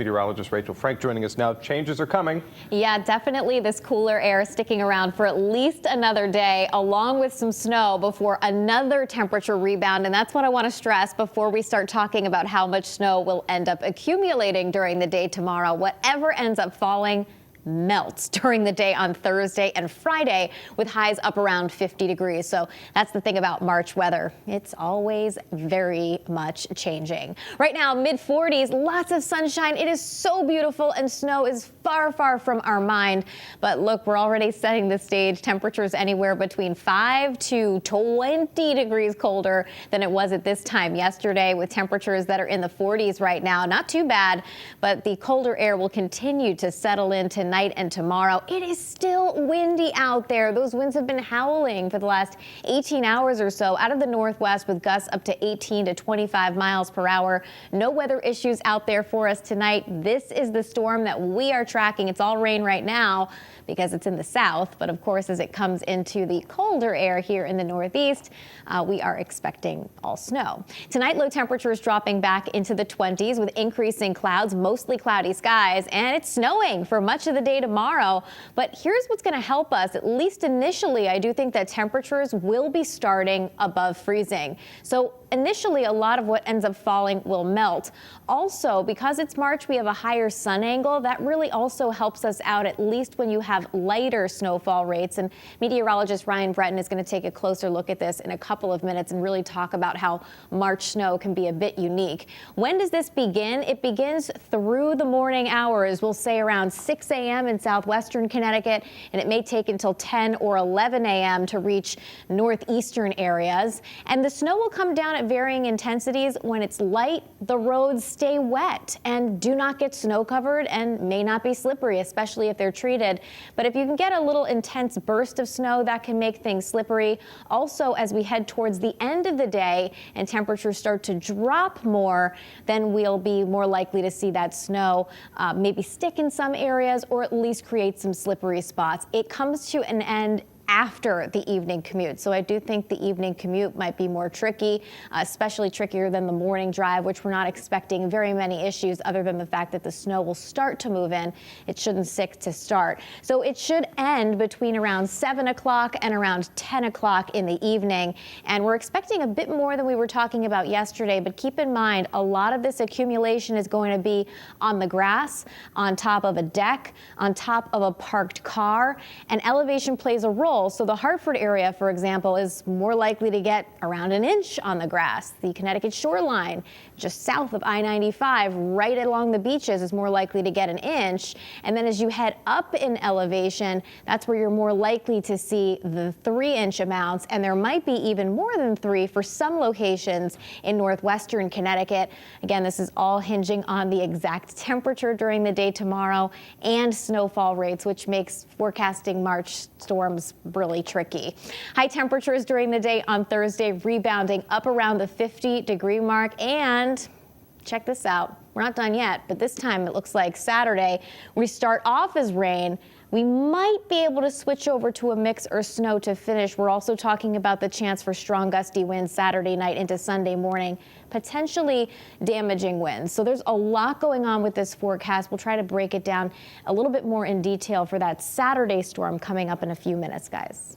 Meteorologist Rachel Frank joining us now. Changes are coming. Yeah, definitely this cooler air sticking around for at least another day, along with some snow before another temperature rebound. And that's what I want to stress before we start talking about how much snow will end up accumulating during the day tomorrow. Whatever ends up falling melts during the day on Thursday and Friday, with highs up around 50 degrees. So that's the thing about March weather. It's always very much changing. Right now, mid-40s, lots of sunshine. It is so beautiful, and snow is far, far from our mind. But look, we're already setting the stage. Temperatures anywhere between 5 to 20 degrees colder than it was at this time yesterday, with temperatures that are in the 40s right now. Not too bad, but the colder air will continue to settle in tonight and tomorrow. It is still windy out there. Those winds have been howling for the last 18 hours or so out of the northwest, with gusts up to 18 to 25 miles per hour. No weather issues out there for us tonight. This is the storm that we are tracking. It's all rain right now because it's in the south, but of course, as it comes into the colder air here in the northeast, we are expecting all snow. Tonight, low temperatures dropping back into the 20s with increasing clouds, mostly cloudy skies, and it's snowing for much of the day tomorrow. But here's what's going to help us, at least initially. I do think that temperatures will be starting above freezing. So initially, a lot of what ends up falling will melt. Also, because it's March, we have a higher sun angle. That really also helps us out, at least when you have lighter snowfall rates. And meteorologist Ryan Breton is going to take a closer look at this in a couple of minutes and really talk about how March snow can be a bit unique. When does this begin? It begins through the morning hours. We'll say around 6 a.m. in southwestern Connecticut, and it may take until 10 or 11 a.m. to reach northeastern areas. And the snow will come down at varying intensities. When it's light, the roads stay wet and do not get snow covered and may not be slippery, especially if they're treated. But if you can get a little intense burst of snow, that can make things slippery. Also, as we head towards the end of the day and temperatures start to drop more, then we'll be more likely to see that snow maybe stick in some areas or at least create some slippery spots. It comes to an end after the evening commute. So I do think the evening commute might be more tricky, especially trickier than the morning drive, which we're not expecting very many issues other than the fact that the snow will start to move in. It shouldn't stick to start. So it should end between around 7 o'clock and around 10 o'clock in the evening. And we're expecting a bit more than we were talking about yesterday, but keep in mind, a lot of this accumulation is going to be on the grass, on top of a deck, on top of a parked car, and elevation plays a role. So the Hartford area, for example, is more likely to get around an inch on the grass. The Connecticut shoreline, just south of I-95, right along the beaches, is more likely to get an inch. And then as you head up in elevation, that's where you're more likely to see the 3-inch amounts. And there might be even more than 3 for some locations in northwestern Connecticut. Again, this is all hinging on the exact temperature during the day tomorrow and snowfall rates, which makes forecasting March storms really tricky. High temperatures during the day on Thursday, rebounding up around the 50-degree mark. And check this out. We're not done yet, but this time it looks like Saturday, we start off as rain. We might be able to switch over to a mix or snow to finish. We're also talking about the chance for strong gusty winds Saturday night into Sunday morning, potentially damaging winds. So there's a lot going on with this forecast. We'll try to break it down a little bit more in detail for that Saturday storm coming up in a few minutes, guys.